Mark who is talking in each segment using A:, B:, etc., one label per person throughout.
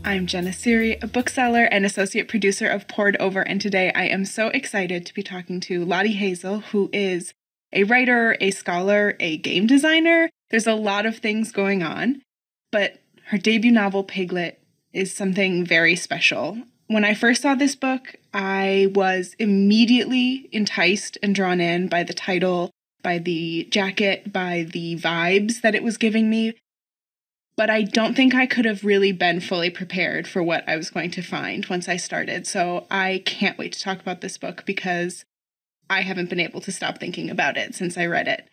A: I'm Jenna Seery, a bookseller and associate producer of Poured Over, and today I am so excited to be talking to Lottie Hazell, who is a writer, a scholar, a game designer. There's a lot of things going on, but her debut novel, Piglet, is something very special. When I first saw this book, I was immediately enticed and drawn in by the title, by the jacket, by the vibes that it was giving me. But I don't think I could have really been fully prepared for what I was going to find once I started. So I can't wait to talk about this book because I haven't been able to stop thinking about it since I read it.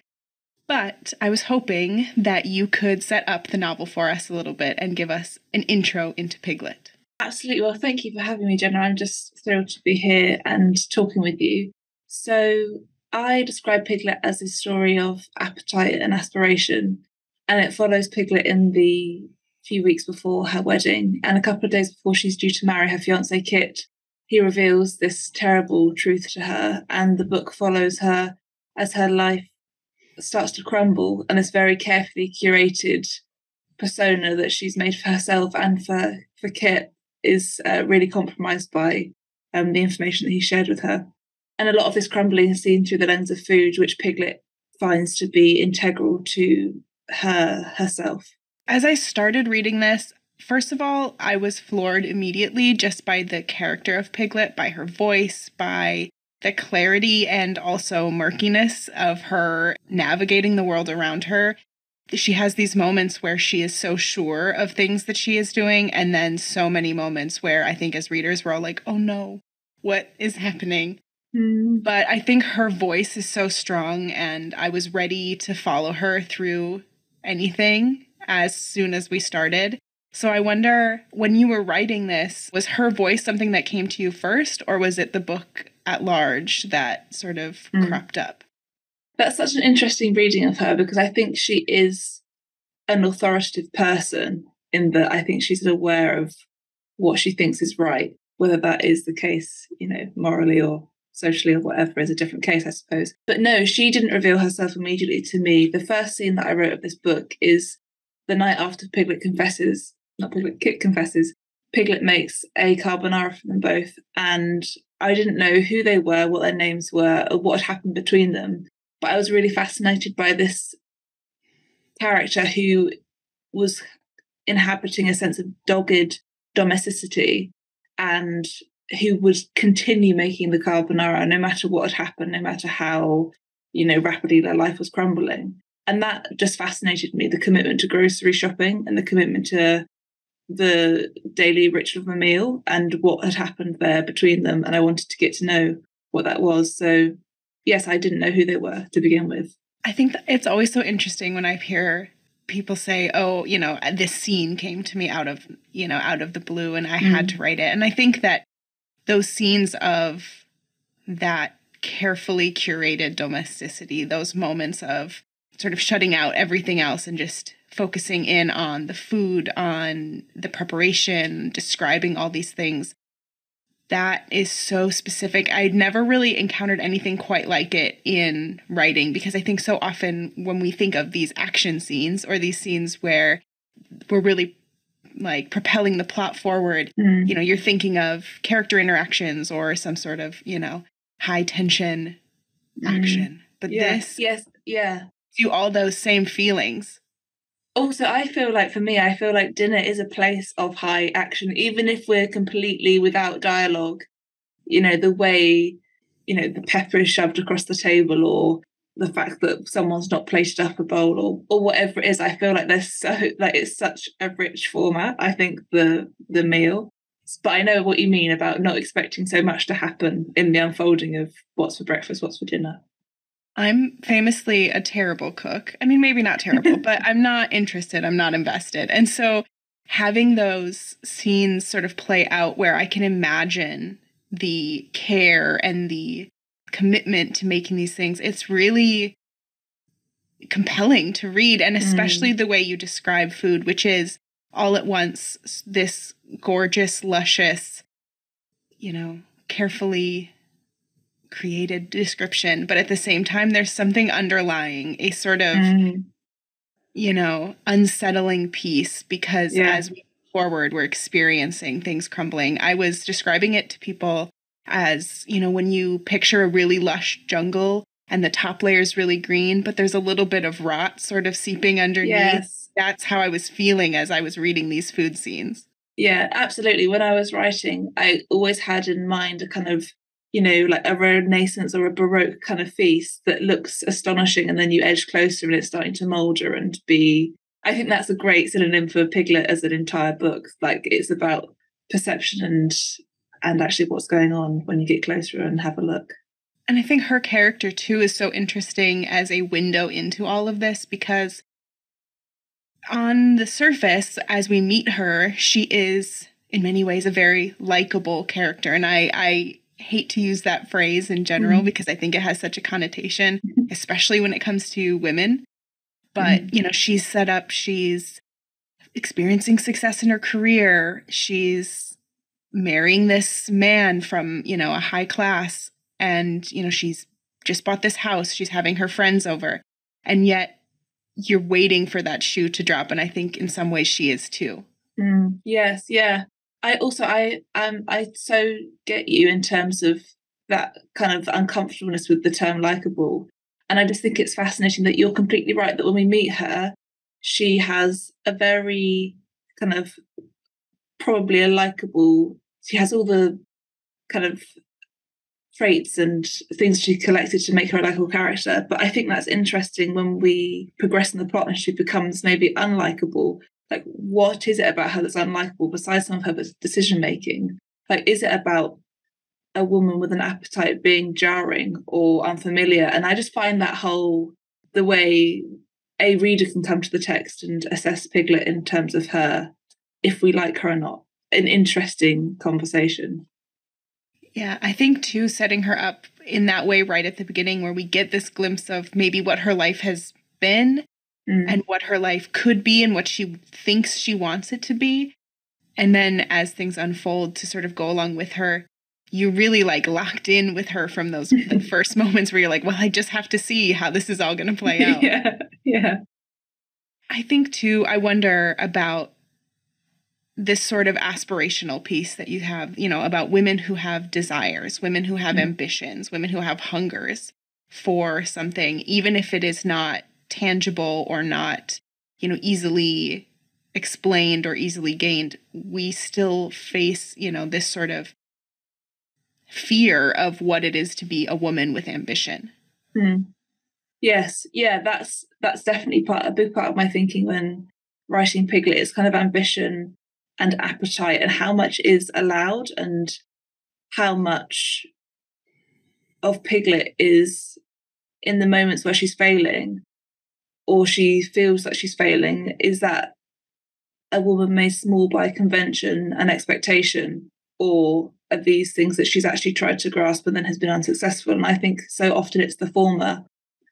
A: But I was hoping that you could set up the novel for us a little bit and give us an intro into Piglet.
B: Absolutely. Well, thank you for having me, Jenna. I'm just thrilled to be here and talking with you. So I describe Piglet as a story of appetite and aspiration. And it follows Piglet in the few weeks before her wedding. And a couple of days before she's due to marry her fiancé, Kit, he reveals this terrible truth to her. And the book follows her as her life starts to crumble. And this very carefully curated persona that she's made for herself and for Kit is really compromised by the information that he shared with her. And a lot of this crumbling is seen through the lens of food, which Piglet finds to be integral to herself.
A: As I started reading this, first of all, I was floored immediately just by the character of Piglet, by her voice, by the clarity and also murkiness of her navigating the world around her. She has these moments where she is so sure of things that she is doing, and then so many moments where I think as readers we're all like, oh no, what is happening? But I think her voice is so strong, and I was ready to follow her through anything as soon as we started. So I wonder, when you were writing this, was her voice something that came to you first, or was it the book at large that sort of cropped up?
B: That's such an interesting reading of her, because I think she is an authoritative person in that I think she's aware of what she thinks is right. Whether that is the case, morally or socially or whatever is a different case, I suppose. But no, she didn't reveal herself immediately to me. The first scene that I wrote of this book is the night after Kit confesses. Piglet makes a carbonara for them both, and I didn't know who they were, what their names were, or what had happened between them. But I was really fascinated by this character who was inhabiting a sense of dogged domesticity and who would continue making the carbonara no matter what had happened, no matter how, rapidly their life was crumbling. And that just fascinated me, the commitment to grocery shopping and the commitment to the daily ritual of a meal and what had happened there between them. And I wanted to get to know what that was. So yes, I didn't know who they were to begin with.
A: I think that it's always so interesting when I hear people say, oh, this scene came to me out of the blue and I had to write it. And I think that those scenes of that carefully curated domesticity, those moments of sort of shutting out everything else and just focusing in on the food, on the preparation, describing all these things, that is so specific. I'd never really encountered anything quite like it in writing, because I think so often when we think of these action scenes or these scenes where we're really like propelling the plot forward, you're thinking of character interactions or some sort of, high tension action. But this do all those same feelings.
B: Also, I feel like dinner is a place of high action, even if we're completely without dialogue. The way, the pepper is shoved across the table, or the fact that someone's not plated up a bowl, or whatever it is. I feel like it's such a rich format. I think the meal, but I know what you mean about not expecting so much to happen in the unfolding of what's for breakfast, what's for dinner.
A: I'm famously a terrible cook. I mean, maybe not terrible, but I'm not interested. I'm not invested. And so having those scenes sort of play out where I can imagine the care and the commitment to making these things, it's really compelling to read. And especially the way you describe food, which is all at once this gorgeous, luscious, carefully created description, but at the same time there's something underlying, a sort of unsettling piece, because as we forward, we're experiencing things crumbling. I was describing it to people as, when you picture a really lush jungle and the top layer is really green, but there's a little bit of rot sort of seeping underneath.
B: Yes.
A: That's how I was feeling as I was reading these food scenes.
B: Yeah, absolutely. When I was writing, I always had in mind a kind of, like a Renaissance or a Baroque kind of feast that looks astonishing, and then you edge closer and it's starting to moulder and be. I think that's a great synonym for Piglet as an entire book. Like, it's about perception and actually what's going on when you get closer and have a look.
A: And I think her character, too, is so interesting as a window into all of this, because on the surface, as we meet her, she is, in many ways, a very likable character. And I hate to use that phrase in general because I think it has such a connotation, especially when it comes to women. But, she's set up, she's experiencing success in her career. She's marrying this man from, a high class. And, she's just bought this house. She's having her friends over. And yet you're waiting for that shoe to drop. And I think in some ways she is too.
B: Yes. Yeah. I so get you in terms of that kind of uncomfortableness with the term likable. And I just think it's fascinating that you're completely right that when we meet her, she has a very kind of probably a likable, she has all the kind of traits and things she collected to make her a likable character. But I think that's interesting when we progress in the plot and she becomes maybe unlikable. Like, what is it about her that's unlikable besides some of her decision making? Like, is it about a woman with an appetite being jarring or unfamiliar? And I just find that the way a reader can come to the text and assess Piglet in terms of her, if we like her or not, an interesting conversation.
A: Yeah, I think, too, setting her up in that way right at the beginning where we get this glimpse of maybe what her life has been and what her life could be and what she thinks she wants it to be. And then as things unfold to sort of go along with her, you're really locked in with her from those the first moments where you're like, well, I just have to see how this is all going to play out.
B: Yeah.
A: I think, too, I wonder about this sort of aspirational piece that you have, about women who have desires, women who have ambitions, women who have hungers for something, even if it is not tangible or not, easily explained or easily gained. We still face, this sort of fear of what it is to be a woman with ambition.
B: Yes. Yeah, that's definitely a big part of my thinking when writing Piglet. It's kind of ambition and appetite and how much is allowed and how much of Piglet is in the moments where she's failing or she feels that she's failing. Is that a woman made small by convention and expectation, or are these things that she's actually tried to grasp and then has been unsuccessful? And I think so often it's the former,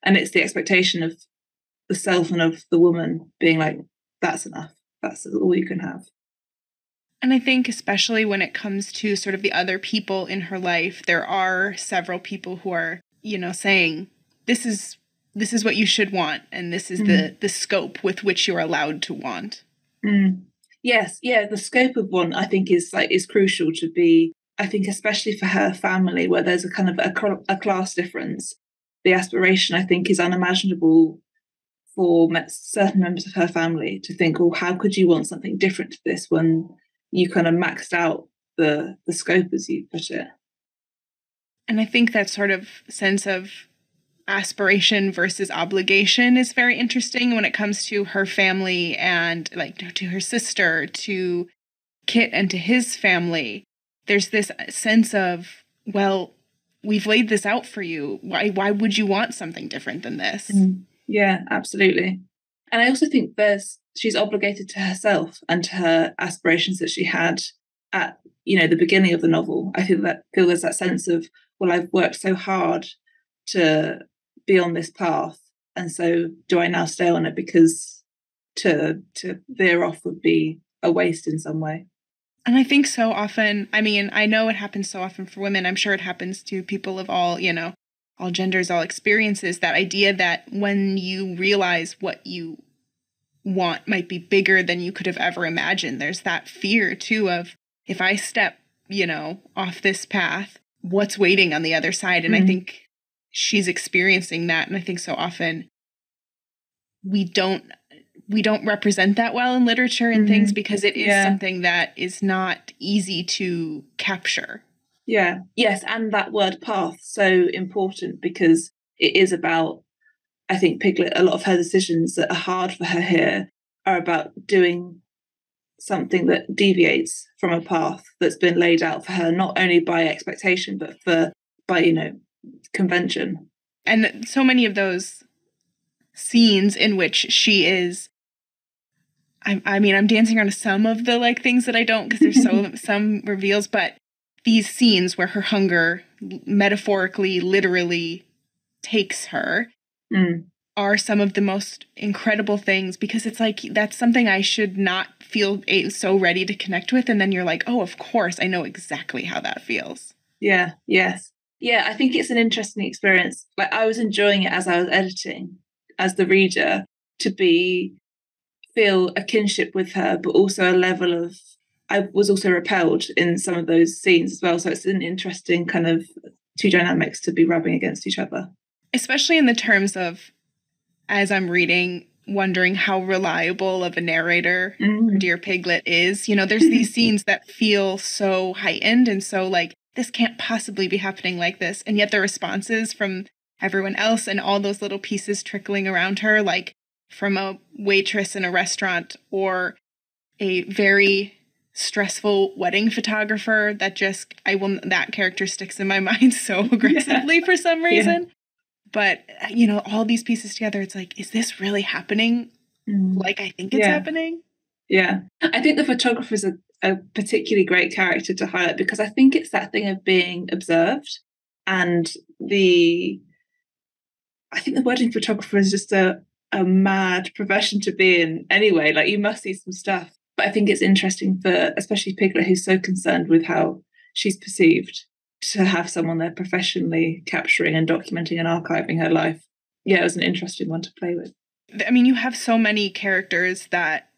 B: and it's the expectation of the self and of the woman being like, that's enough, that's all you can have.
A: And I think especially when it comes to sort of the other people in her life, there are several people who are, saying, this is what you should want. And this is the scope with which you're allowed to want.
B: Yes. Yeah. The scope of want, I think, is crucial to be, I think, especially for her family, where there's a kind of a class difference. The aspiration, I think, is unimaginable for certain members of her family to think, well, how could you want something different to this when you kind of maxed out the scope, as you put it.
A: And I think that sort of sense of aspiration versus obligation is very interesting when it comes to her family and to her sister, to Kit and to his family. There's this sense of, well, we've laid this out for you. Why would you want something different than this?
B: Yeah, absolutely. And I also think she's obligated to herself and to her aspirations that she had at, the beginning of the novel. I feel there's that sense of, well, I've worked so hard to be on this path. And so do I now stay on it because to veer off would be a waste in some way?
A: And I think so often, I know it happens so often for women. I'm sure it happens to people of all genders, all experiences, that idea that when you realize what you want might be bigger than you could have ever imagined. There's that fear too of, if I step, off this path, what's waiting on the other side? And I think she's experiencing that. And I think so often we don't represent that well in literature and things, because it is something that is not easy to capture.
B: Yeah. Yes. And that word path, so important, because it is about, I think Piglet, a lot of her decisions that are hard for her here are about doing something that deviates from a path that's been laid out for her, not only by expectation, but by convention.
A: And so many of those scenes in which she is, I mean, I'm dancing around to some of the things that I don't, because there's some reveals, but these scenes where her hunger metaphorically, literally takes her are some of the most incredible things, because it's that's something I should not feel so ready to connect with. And then you're like, oh, of course, I know exactly how that feels.
B: Yeah. Yes. Yeah. I think it's an interesting experience. I was enjoying it as I was editing, as the reader, to feel a kinship with her, but also a level of, I was also repelled in some of those scenes as well. So it's an interesting kind of two dynamics to be rubbing against each other.
A: Especially in the terms of, as I'm reading, wondering how reliable of a narrator Dear Piglet is. There's these scenes that feel so heightened and so this can't possibly be happening like this. And yet the responses from everyone else and all those little pieces trickling around her, from a waitress in a restaurant or a very stressful wedding photographer, that character sticks in my mind so aggressively for some reason. Yeah. But, all these pieces together, it's is this really happening like I think it's happening?
B: Yeah. I think the photographer is a particularly great character to highlight, because I think it's that thing of being observed. And I think the wedding photographer is just a mad profession to be in anyway. You must see some stuff. But I think it's interesting for especially Piglet, who's so concerned with how she's perceived, to have someone there professionally capturing and documenting and archiving her life. Yeah, it was an interesting one to play with.
A: I mean, you have so many characters that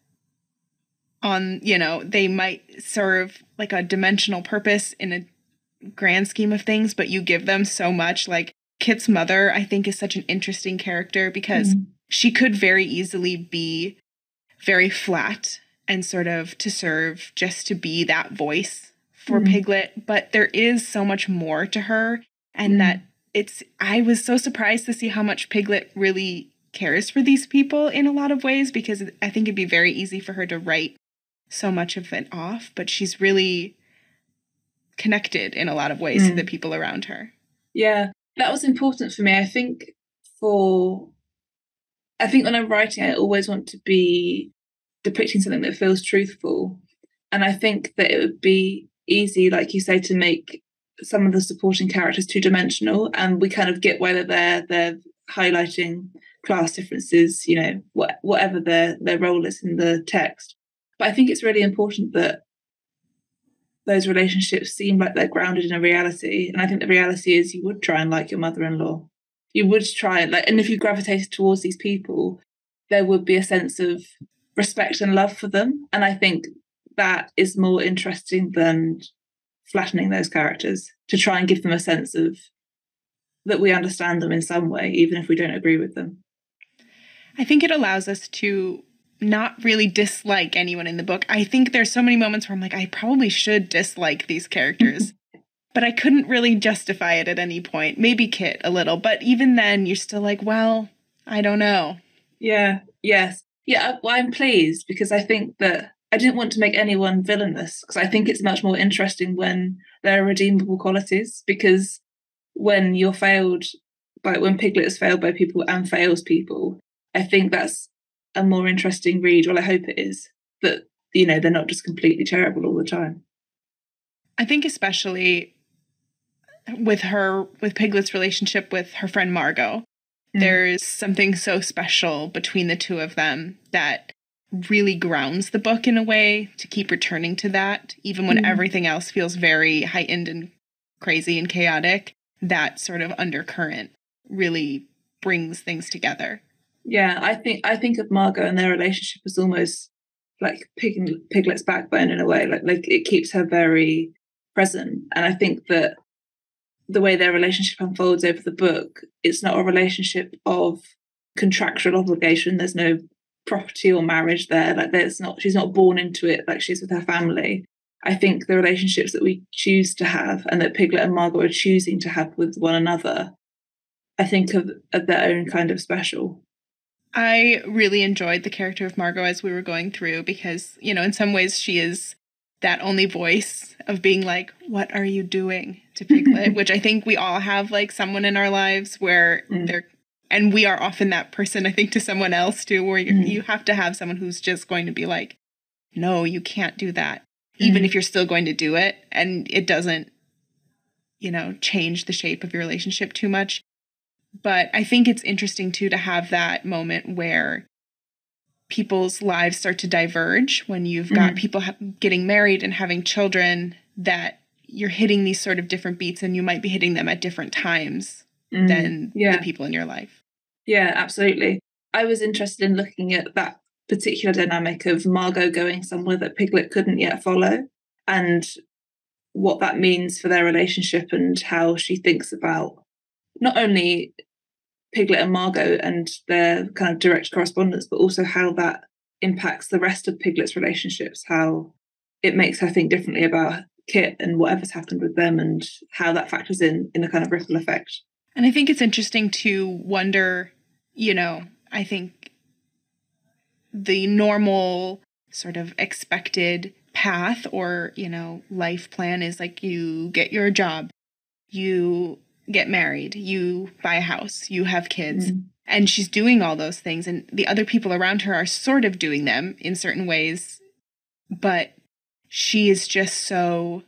A: they might serve a dimensional purpose in a grand scheme of things, but you give them so much. Kit's mother, I think, is such an interesting character, because she could very easily be very flat and sort of to serve just to be that voice for Piglet, but there is so much more to her, and that I was so surprised to see how much Piglet really cares for these people in a lot of ways, because I think it'd be very easy for her to write so much of it off, but she's really connected in a lot of ways to the people around her.
B: Yeah, that was important for me. I think when I'm writing, I always want to be depicting something that feels truthful, and I think that it would be easy, like you say, to make some of the supporting characters two-dimensional, and we kind of get whether they're highlighting class differences, whatever their role is in the text. But I think it's really important that those relationships seem like they're grounded in a reality, and I think the reality is you would try and like your mother-in-law. You would try and and if you gravitated towards these people, there would be a sense of respect and love for them, and I think that is more interesting than flattening those characters, to try and give them a sense of that we understand them in some way, even if we don't agree with them.
A: I think it allows us to not really dislike anyone in the book. I think there's so many moments where I'm I probably should dislike these characters, but I couldn't really justify it at any point. Maybe Kit a little, but even then you're still well, I don't know.
B: Yeah, yes. Yeah, well, I'm pleased, because I think that I didn't want to make anyone villainous, because I think it's much more interesting when there are redeemable qualities, because when you're failed when Piglet is failed by people and fails people, I think that's a more interesting read. Well, I hope it is, that, they're not just completely terrible all the time.
A: I think especially with Piglet's relationship with her friend Margot, there's something so special between the two of them that really grounds the book in a way, to keep returning to that, even when everything else feels very heightened and crazy and chaotic. That sort of undercurrent really brings things together.
B: Yeah, I think of Margot and their relationship as almost like Piglet's backbone in a way. Like it keeps her very present. And I think that the way their relationship unfolds over the book, it's not a relationship of contractual obligation. There's no property or marriage there. Like she's not born into it like she's with her family. I think the relationships that we choose to have and that Piglet and Margot are choosing to have with one another, I think of their own kind of special.
A: I really enjoyed the character of Margot as we were going through because, in some ways she is that only voice of being like, what are you doing to Piglet? Which I think we all have like someone in our lives where and we are often that person, I think, to someone else too, where you have to have someone who's just going to be like, no, you can't do that. Even if you're still going to do it and it doesn't, change the shape of your relationship too much. But I think it's interesting, too, to have that moment where people's lives start to diverge when you've got people getting married and having children, that you're hitting these sort of different beats and you might be hitting them at different times than the people in your life.
B: Yeah, absolutely. I was interested in looking at that particular dynamic of Margot going somewhere that Piglet couldn't yet follow and what that means for their relationship and how she thinks about not only Piglet and Margot and their kind of direct correspondence, but also how that impacts the rest of Piglet's relationships, how it makes her think differently about Kit and whatever's happened with them and how that factors in a kind of ripple effect.
A: And I think it's interesting to wonder, I think the normal sort of expected path or, life plan is like you get your job, you get married, you buy a house, you have kids. And she's doing all those things. And the other people around her are sort of doing them in certain ways. But she is just so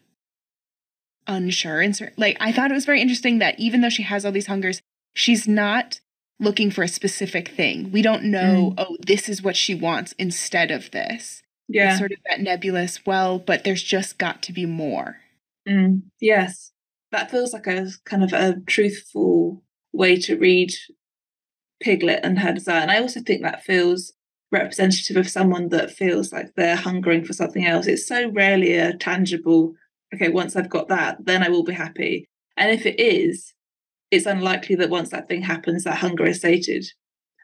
A: unsure. I thought it was very interesting that even though she has all these hungers, she's not looking for a specific thing. We don't know, this is what she wants instead of this. Yeah. It's sort of that nebulous, but there's just got to be more.
B: Yes. That feels like a kind of a truthful way to read Piglet and her desire. And I also think that feels representative of someone that feels like they're hungering for something else. It's so rarely a tangible, okay, once I've got that, then I will be happy. And if it is, it's unlikely that once that thing happens, that hunger is sated.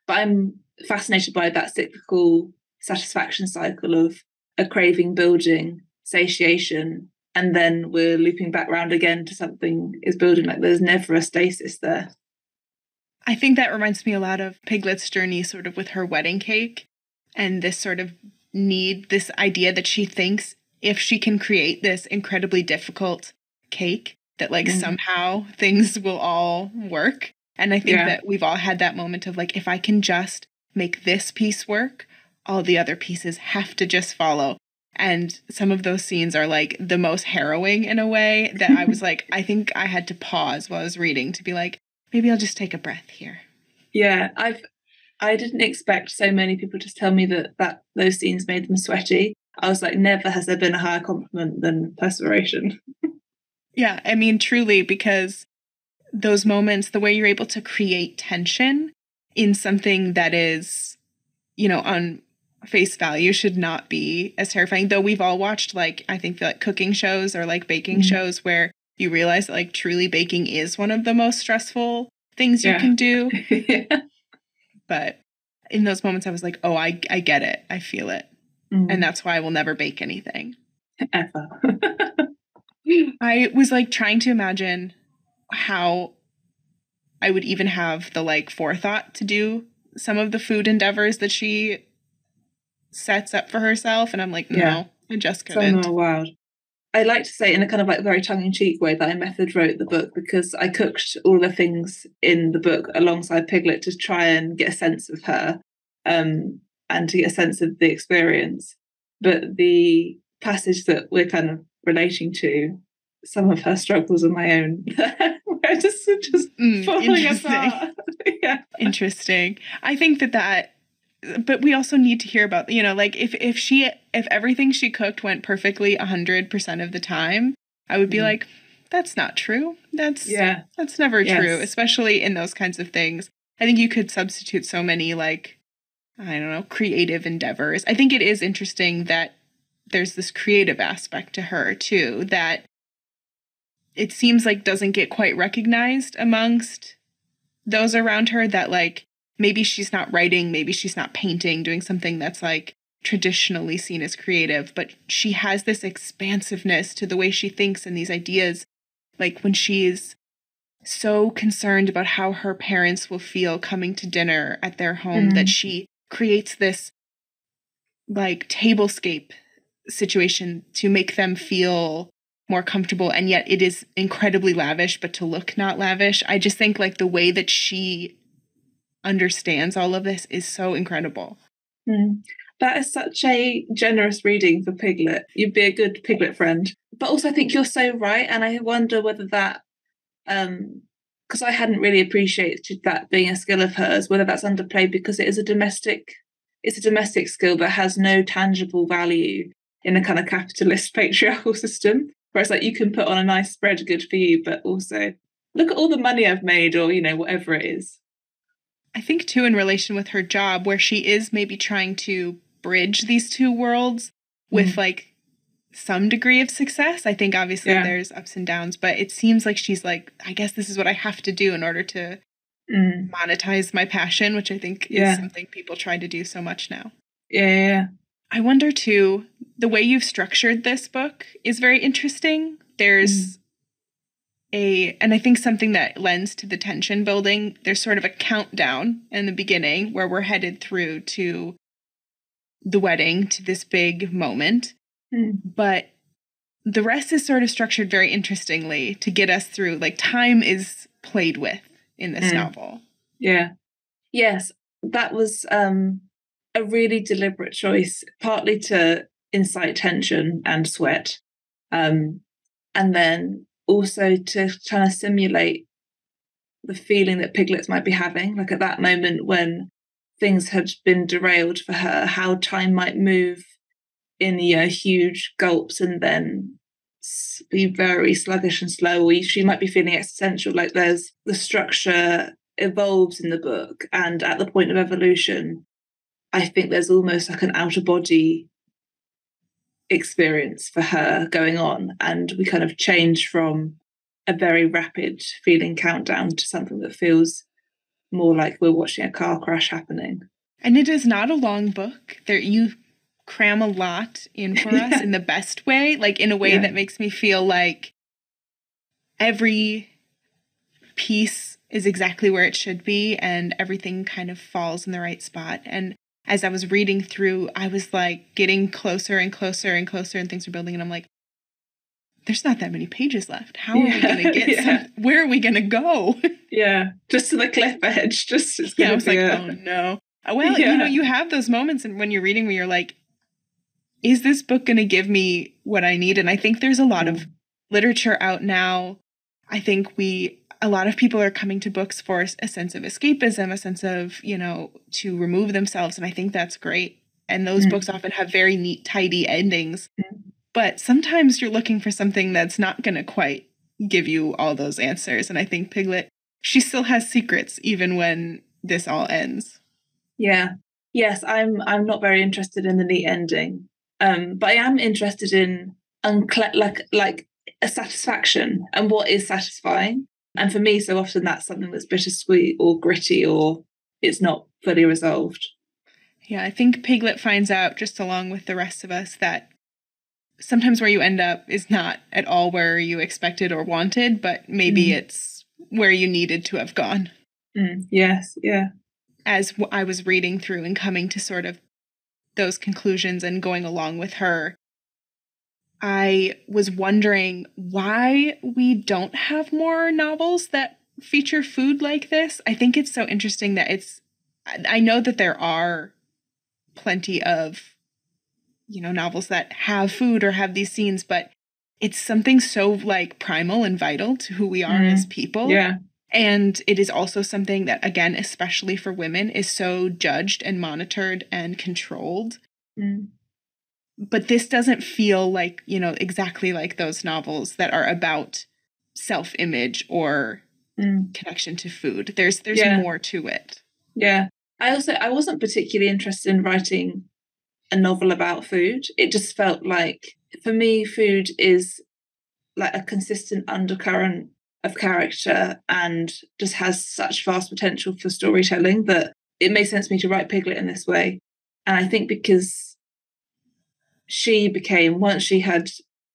B: But I'm fascinated by that cyclical satisfaction cycle of a craving building, satiation, and then we're looping back round again to something is building. Like there's never a stasis there.
A: I think that reminds me a lot of Piglet's journey sort of with her wedding cake and this sort of need, this idea that she thinks if she can create this incredibly difficult cake, that like somehow things will all work. And I think that we've all had that moment of like, if I can just make this piece work, all the other pieces have to just follow. And some of those scenes are like the most harrowing in a way that I was like, I think I had to pause while I was reading to be like, maybe I'll just take a breath here.
B: Yeah, I didn't expect so many people to tell me that those scenes made them sweaty. I was like, never has there been a higher compliment than perspiration.
A: Yeah, I mean, truly, because those moments, the way you're able to create tension in something that is, on face value should not be as terrifying. Though we've all watched, like, I think like cooking shows or like baking shows where you realize that like truly baking is one of the most stressful things you can do. But in those moments I was like, oh, I get it. I feel it. And that's why I will never bake anything.
B: Ever.
A: I was like trying to imagine how I would even have the like forethought to do some of the food endeavors that she sets up for herself. And I'm like, no, I just couldn't.
B: So wild. I like to say in a kind of like very tongue-in-cheek way that I method wrote the book because I cooked all the things in the book alongside Piglet to try and get a sense of her and to get a sense of the experience. But the passage that we're kind of relating to, some of her struggles are my own. We're just falling apart.
A: Interesting. I think that but we also need to hear about, like if everything she cooked went perfectly 100% of the time, I would be like, that's not true. That's never true, especially in those kinds of things. I think you could substitute so many, like, I don't know, creative endeavors. I think it is interesting that there's this creative aspect to her, too, that it seems like doesn't get quite recognized amongst those around her, that, like, maybe she's not writing, maybe she's not painting, doing something that's, like, traditionally seen as creative, but she has this expansiveness to the way she thinks and these ideas, like when she's so concerned about how her parents will feel coming to dinner at their home, that she creates this, like, tablescape situation to make them feel more comfortable, and yet it is incredibly lavish, but to look not lavish. I just think, like, the way that she understands all of this is so incredible.
B: That is such a generous reading for Piglet. You'd be a good Piglet friend. But also I think you're so right, and I wonder whether that, because I hadn't really appreciated that being a skill of hers, whether that's underplayed because it's a domestic skill that has no tangible value in a kind of capitalist patriarchal system, where it's like you can put on a nice spread, good for you, but also look at all the money I've made, or, you know, whatever it is.
A: I think, too, in relation with her job, where she is maybe trying to bridge these two worlds with, like, some degree of success. I think, obviously, there's ups and downs, but it seems like she's like, I guess this is what I have to do in order to monetize my passion, which I think is something people try to do so much now.
B: Yeah.
A: I wonder, too, the way you've structured this book is very interesting. There's and I think something that lends to the tension building, there's sort of a countdown in the beginning where we're headed through to the wedding, to this big moment. But the rest is sort of structured very interestingly to get us through. Like, time is played with in this novel.
B: Yeah. Yes, that was a really deliberate choice, partly to incite tension and sweat, and then also to try to simulate the feeling that Piglet might be having, like at that moment when things had been derailed for her, how time might move in, you know, huge gulps and then be very sluggish and slow, or she might be feeling existential, like there's the structure evolves in the book, and at the point of evolution I think there's almost like an outer body experience for her going on, and we kind of change from a very rapid feeling countdown to something that feels more like we're watching a car crash happening.
A: And it is not a long book. You cram a lot in for us in the best way, like in a way that makes me feel like every piece is exactly where it should be and everything kind of falls in the right spot. And as I was reading through, I was like getting closer and closer and closer, and things are building, and I'm like, there's not that many pages left. How are we going to get where are we going to go?
B: Just to the cliff edge.
A: I was like, oh no. Well, you know, you have those moments and when you're reading where you're like, is this book going to give me what I need? And I think there's a lot of literature out now. I think a lot of people are coming to books for a sense of escapism, a sense of, you know, to remove themselves. And I think that's great. And those books often have very neat, tidy endings. But sometimes you're looking for something that's not going to quite give you all those answers. And I think Piglet, she still has secrets even when this all ends.
B: Yeah. Yes, I'm not very interested in the neat ending. But I am interested in like a satisfaction and what is satisfying. And for me, so often that's something that's bittersweet or gritty, or it's not fully resolved.
A: Yeah, I think Piglet finds out, just along with the rest of us, that sometimes where you end up is not at all where you expected or wanted, but maybe it's where you needed to have gone.
B: Yes, yeah.
A: As I was reading through and coming to sort of those conclusions and going along with her, I was wondering why we don't have more novels that feature food like this. I think it's so interesting that I know that there are plenty of, you know, novels that have food or have these scenes, but it's something so like primal and vital to who we are as people.
B: Yeah.
A: And it is also something that, again, especially for women, is so judged and monitored and controlled. But this doesn't feel like, you know, exactly like those novels that are about self-image or connection to food. There's more to it.
B: Yeah. I wasn't particularly interested in writing a novel about food. It just felt like, for me, food is like a consistent undercurrent of character and just has such vast potential for storytelling that it made sense to me to write Piglet in this way. And I think because she became, once she had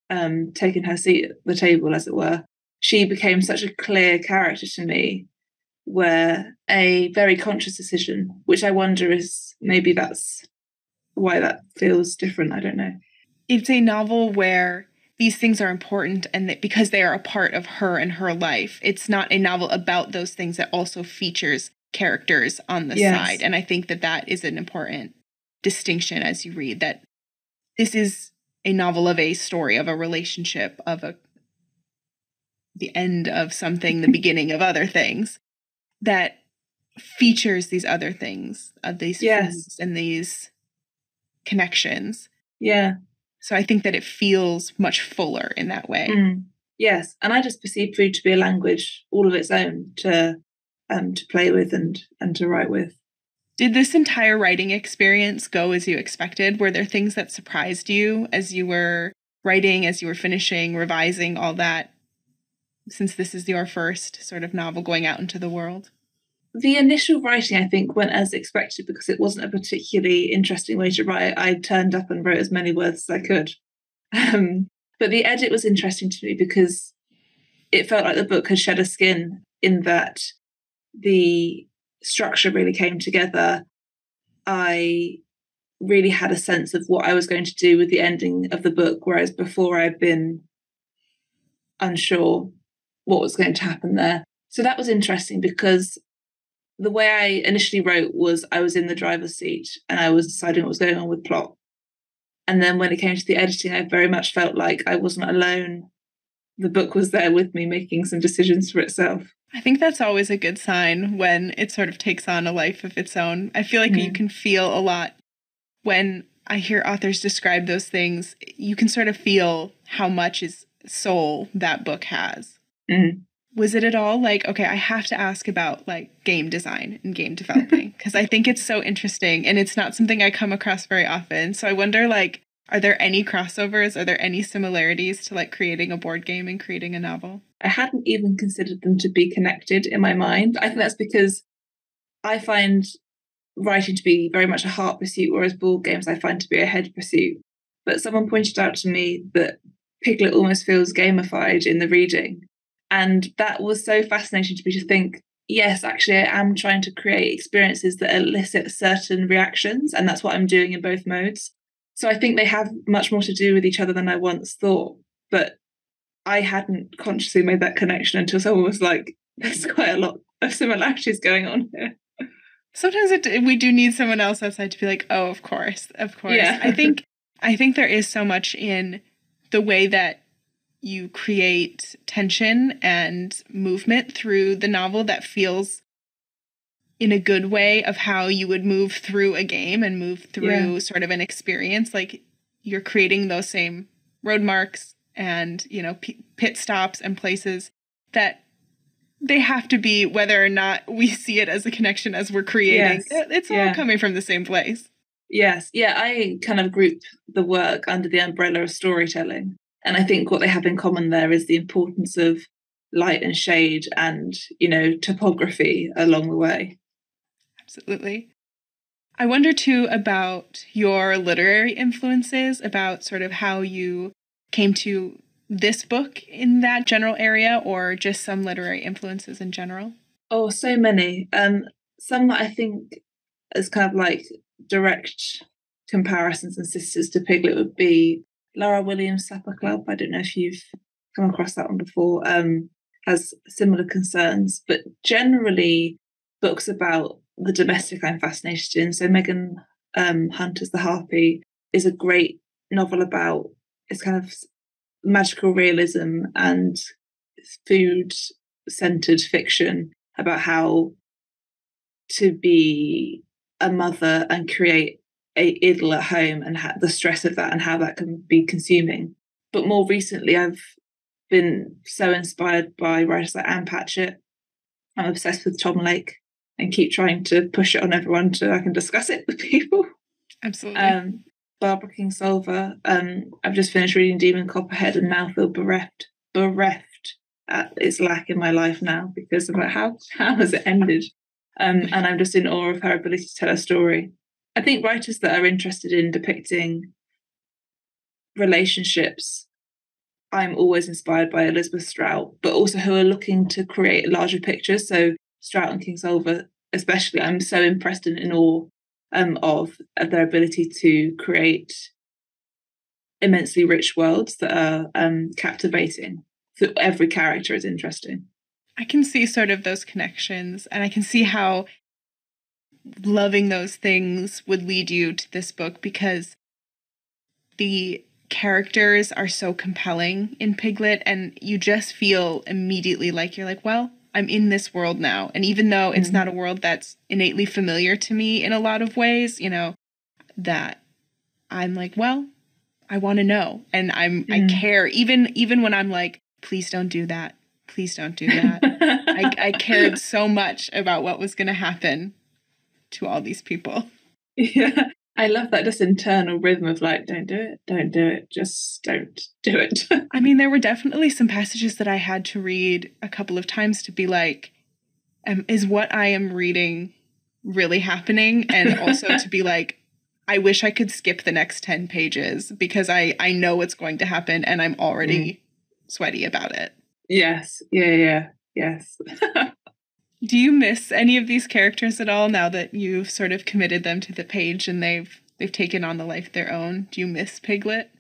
B: taken her seat at the table, as it were, she became such a clear character to me, where a very conscious decision, which I wonder is maybe that's why that feels different. I don't know.
A: It's a novel where these things are important and that because they are a part of her and her life. It's not a novel about those things that also features characters on the side. And I think that is an important distinction as you read, that this is a novel of a story, of a relationship, of the end of something, the beginning of other things, that features these other things, these foods and these connections.
B: Yeah.
A: So I think that it feels much fuller in that way.
B: Yes. And I just perceive food to be a language all of its own to play with and to write with.
A: Did this entire writing experience go as you expected? Were there things that surprised you as you were writing, as you were finishing, revising, all that, since this is your first sort of novel going out into the world?
B: The initial writing, I think, went as expected because it wasn't a particularly interesting way to write. I turned up and wrote as many words as I could. But the edit was interesting to me because it felt like the book had shed a skin in that the structure really came together. I really had a sense of what I was going to do with the ending of the book, whereas before I'd been unsure what was going to happen there. So that was interesting because the way I initially wrote was I was in the driver's seat and I was deciding what was going on with plot. And then when it came to the editing, I very much felt like I wasn't alone. The book was there with me making some decisions for itself.
A: I think that's always a good sign when it sort of takes on a life of its own. I feel like you can feel a lot when I hear authors describe those things. You can sort of feel how much is soul that book has. Was it at all like, okay, I have to ask about like game design and game developing because I think it's so interesting and it's not something I come across very often. So I wonder, like, are there any crossovers? Are there any similarities to like creating a board game and creating a novel?
B: I hadn't even considered them to be connected in my mind. I think that's because I find writing to be very much a heart pursuit, whereas board games I find to be a head pursuit. But someone pointed out to me that Piglet almost feels gamified in the reading. And that was so fascinating to me to think, yes, actually, I am trying to create experiences that elicit certain reactions. And that's what I'm doing in both modes. So I think they have much more to do with each other than I once thought. But I hadn't consciously made that connection until someone was like, there's quite a lot of similarities going on here.
A: Sometimes we do need someone else outside to be like, oh, of course. Yeah. I think there is so much in the way that you create tension and movement through the novel that feels in a good way of how you would move through a game and move through sort of an experience. Like you're creating those same road marks and, you know, pit stops and places that they have to be, whether or not we see it as a connection as we're creating. It's all coming from the same place.
B: Yes. Yeah, I kind of group the work under the umbrella of storytelling. And I think what they have in common there is the importance of light and shade and, you know, topography along the way.
A: Absolutely. I wonder, too, about your literary influences, about sort of how you came to this book in that general area, or just some literary influences in general.
B: Oh, so many. Some that I think as kind of like direct comparisons and sisters to Piglet would be Lara Williams' Supper Club. I don't know if you've come across that one before. Has similar concerns, but generally books about the domestic I'm fascinated in. So Megan Hunter's The Harpy is a great novel about, it's kind of magical realism and food-centered fiction about how to be a mother and create a idyll at home and the stress of that and how that can be consuming. But more recently, I've been so inspired by writers like Ann Patchett I'm obsessed with Tom Lake and keep trying to push it on everyone so I can discuss it with people.
A: Absolutely.
B: Barbara Kingsolver. I've just finished reading Demon Copperhead and now feel bereft at its lack in my life now because of how has it ended. And I'm just in awe of her ability to tell a story. I think writers that are interested in depicting relationships, I'm always inspired by Elizabeth Strout, but also who are looking to create larger pictures. So Strout and Kingsolver, especially, I'm so impressed and in awe of their ability to create immensely rich worlds that are captivating. So every character is interesting.
A: I can see sort of those connections, and I can see how loving those things would lead you to this book, because the characters are so compelling in Piglet, and you just feel immediately like you're like, well, I'm in this world now. And even though it's not a world that's innately familiar to me in a lot of ways, you know, that I'm like, well, I want to know. And I care, even when I'm like, please don't do that. Please don't do that. I cared so much about what was going to happen to all these people.
B: Yeah, I love that just internal rhythm of like, don't do it, just don't do it.
A: I mean, there were definitely some passages that I had to read a couple of times to be like, is what I am reading really happening? And also to be like, I wish I could skip the next 10 pages because I know what's going to happen and I'm already sweaty about it.
B: Yes. Yeah. Yes.
A: Do you miss any of these characters at all now that you've sort of committed them to the page and they've taken on the life of their own? Do you miss Piglet?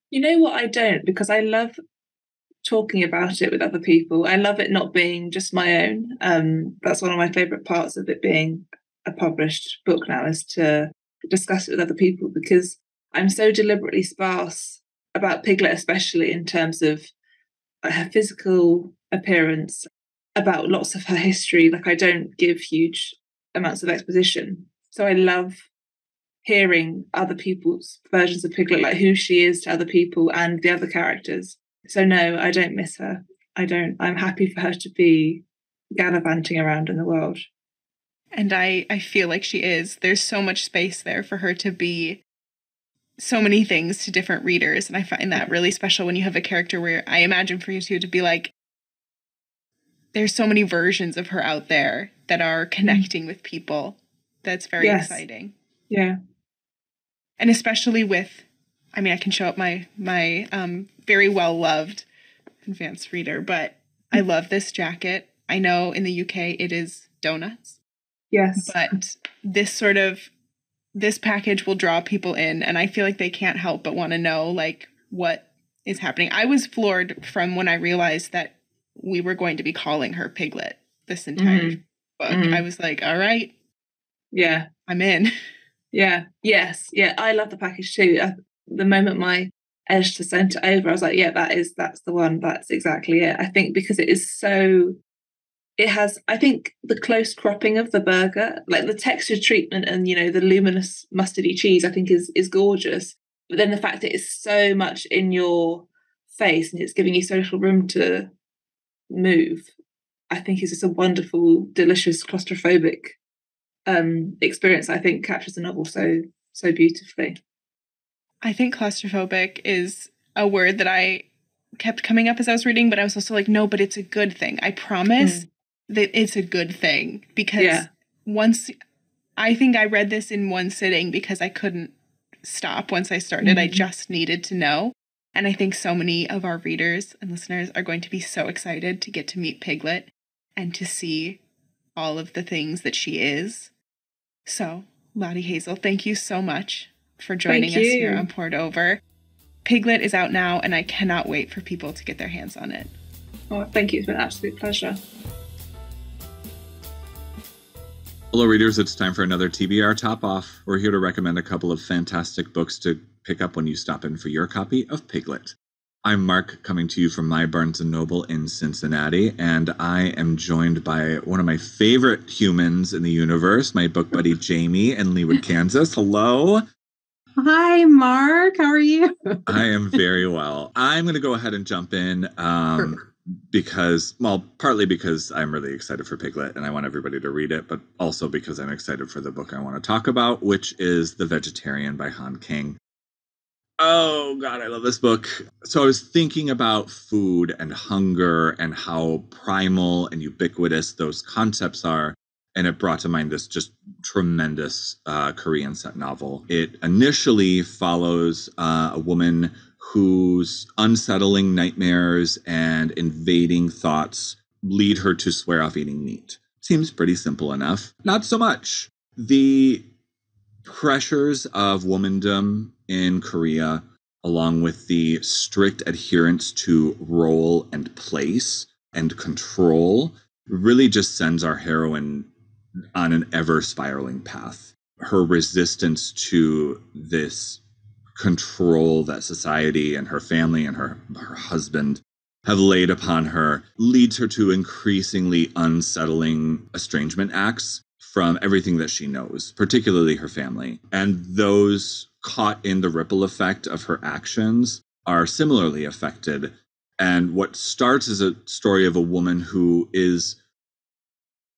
B: You know what? I don't, because I love talking about it with other people. I love it not being just my own. That's one of my favourite parts of it being a published book now, is to discuss it with other people, because I'm so deliberately sparse about Piglet, especially in terms of her physical appearance, about lots of her history. Like, I don't give huge amounts of exposition. So I love hearing other people's versions of Piglet, like who she is to other people and the other characters. So no, I don't miss her. I don't. I'm happy for her to be gallivanting around in the world.
A: And I feel like she is. There's so much space there for her to be so many things to different readers. And I find that really special when you have a character where I imagine for you two to be like, there's so many versions of her out there that are connecting with people. That's very exciting.
B: Yeah.
A: And especially with, I mean, I can show up my very well-loved advanced reader, but I love this jacket. I know in the UK it is donuts.
B: Yes.
A: But this package will draw people in, and I feel like they can't help but want to know, like, what is happening. I was floored from when I realized that we were going to be calling her Piglet this entire book. I was like, all right.
B: Yeah.
A: I'm in.
B: Yeah. Yes. Yeah. I love the package too. The moment my editor sent it over, I was like, yeah, that's the one. That's exactly it. I think because it is so, it has, I think the close cropping of the burger, like the texture treatment and, you know, the luminous mustardy cheese, I think is gorgeous. But then the fact that it's so much in your face and it's giving you so little room to move, I think is just a wonderful, delicious, claustrophobic experience. I think captures the novel so beautifully.
A: I think claustrophobic is a word that I kept coming up as I was reading, but I was also like, no, but it's a good thing. I promise that it's a good thing, because once, I think I read this in one sitting because I couldn't stop once I started. I just needed to know. And I think so many of our readers and listeners are going to be so excited to get to meet Piglet and to see all of the things that she is. So, Lottie Hazell, thank you so much for joining us here on Poured Over. Piglet is out now, and I cannot wait for people to get their hands on it.
B: Oh, thank you. It's been an absolute pleasure.
C: Hello, readers. It's time for another TBR Topoff. We're here to recommend a couple of fantastic books to pick up when you stop in for your copy of Piglet. I'm Marc, coming to you from my Barnes & Noble in Cincinnati, and I am joined by one of my favorite humans in the universe, my book buddy Jamie in Leawood, Kansas. Hello.
D: Hi, Marc. How are you?
C: I am very well. I'm going to go ahead and jump in. partly because I'm really excited for Piglet and I want everybody to read it, but also because I'm excited for the book I want to talk about, which is The Vegetarian by Han Kang. Oh, God, I love this book. So I was thinking about food and hunger and how primal and ubiquitous those concepts are. And it brought to mind this just tremendous Korean set novel. It initially follows a woman whose unsettling nightmares and invading thoughts lead her to swear off eating meat. Seems pretty simple enough. Not so much. The pressures of womandom in Korea, along with the strict adherence to role and place and control, really just sends our heroine on an ever spiraling path. Her resistance to this control that society and her family and her husband have laid upon her leads her to increasingly unsettling estrangement acts from everything that she knows, particularly her family. And those caught in the ripple effect of her actions are similarly affected. And what starts as a story of a woman who is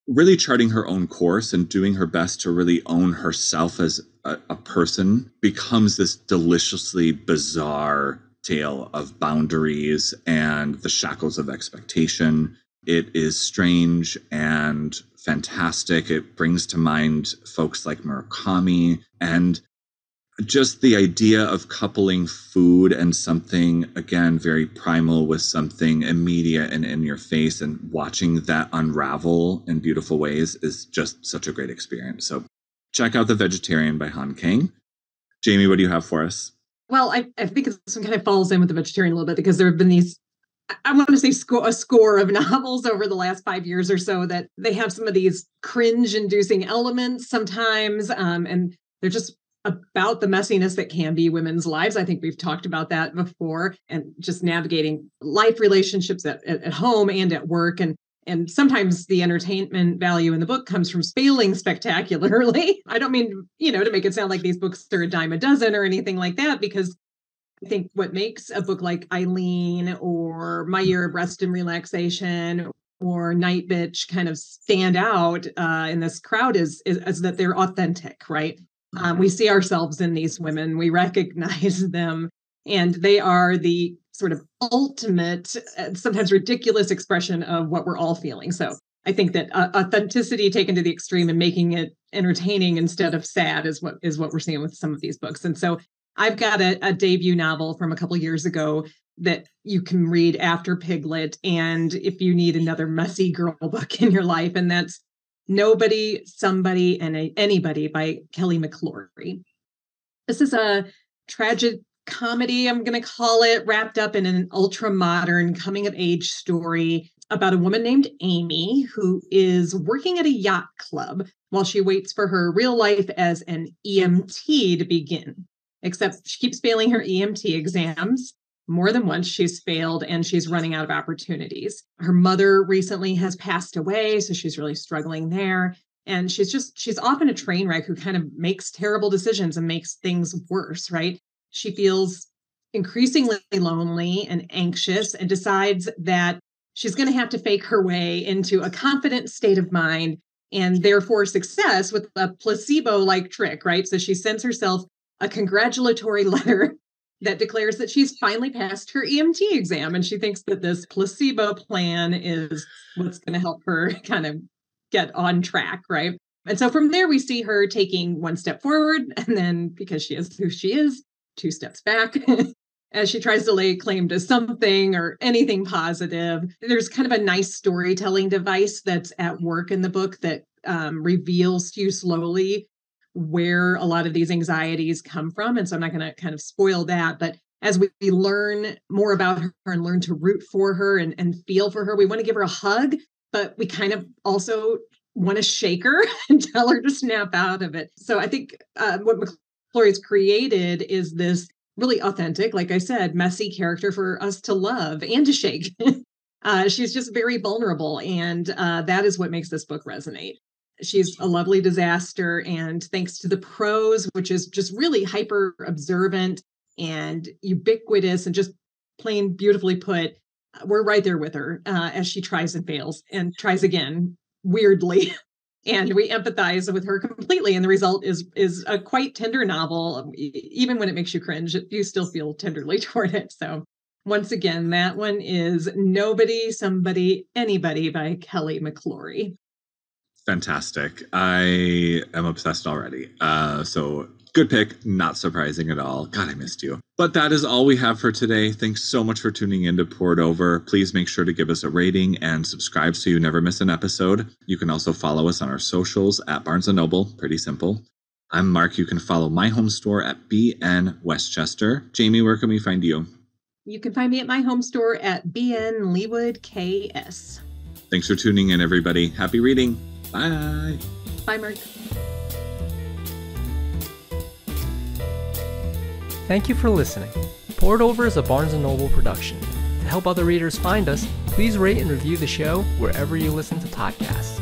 C: really charting her own course and doing her best to really own herself as a person becomes this deliciously bizarre tale of boundaries and the shackles of expectation. It is strange and fantastic. It brings to mind folks like Murakami, and just the idea of coupling food and something, again, very primal with something immediate and in your face, and watching that unravel in beautiful ways is just such a great experience. So check out The Vegetarian by Han Kang. Jamie, what do you have for us?
D: Well, I think this one kind of falls in with The Vegetarian a little bit, because there have been these, I want to say a score of novels over the last 5 years or so that they have some of these cringe-inducing elements sometimes, and they're just about the messiness that can be women's lives. I think we've talked about that before, and just navigating life relationships at home and at work. And sometimes the entertainment value in the book comes from failing spectacularly. I don't mean, to make it sound like these books are a dime a dozen or anything like that, because I think what makes a book like Eileen or My Year of Rest and Relaxation or Night Bitch kind of stand out in this crowd is that they're authentic, right? We see ourselves in these women, we recognize them, and they are the sort of ultimate, sometimes ridiculous expression of what we're all feeling. So I think that authenticity taken to the extreme and making it entertaining instead of sad is what we're seeing with some of these books. And so I've got a debut novel from a couple years ago that you can read after Piglet, and if you need another messy girl book in your life, and that's Nobody, Somebody, and Anybody by Kelly McClorey. This is a tragic comedy, I'm going to call it, wrapped up in an ultra-modern coming-of-age story about a woman named Amy who is working at a yacht club while she waits for her real life as an EMT to begin. Except she keeps failing her EMT exams. More than once she's failed, and she's running out of opportunities. Her mother recently has passed away, so she's really struggling there. And she's often a train wreck who kind of makes terrible decisions and makes things worse, right? She feels increasingly lonely and anxious and decides that she's going to have to fake her way into a confident state of mind and therefore success with a placebo-like trick, right? So she sends herself a congratulatory letter that declares that she's finally passed her EMT exam. And she thinks that this placebo plan is what's going to help her kind of get on track, right? And so from there, we see her taking one step forward, and then, because she is who she is, 2 steps back as she tries to lay claim to something or anything positive. There's kind of a nice storytelling device that's at work in the book that reveals to you slowly where a lot of these anxieties come from. And so I'm not going to kind of spoil that, but as we learn more about her and learn to root for her and feel for her, we want to give her a hug, but we kind of also want to shake her and tell her to snap out of it. So I think what McClorey's created is this really authentic, like I said, messy character for us to love and to shake. She's just very vulnerable. And that is what makes this book resonate. She's a lovely disaster. And thanks to the prose, which is just really hyper observant and ubiquitous and just plain beautifully put, we're right there with her as she tries and fails and tries again, weirdly. And we empathize with her completely. And the result is a quite tender novel. Even when it makes you cringe, you still feel tenderly toward it. So once again, that one is Nobody, Somebody, Anybody by Kelly McClorey.
C: Fantastic. I am obsessed already. So good pick. Not surprising at all. God, I missed you. But that is all we have for today. Thanks so much for tuning in to Poured Over. Please make sure to give us a rating and subscribe so you never miss an episode. You can also follow us on our socials at Barnes & Noble. Pretty simple. I'm Mark. You can follow my home store at BN Westchester. Jamie, where can we find you?
D: You can find me at my home store at BN Leawood KS.
C: Thanks for tuning in, everybody. Happy reading. Bye.
D: Bye, Mark.
E: Thank you for listening. Poured Over is a Barnes & Noble production. To help other readers find us, please rate and review the show wherever you listen to podcasts.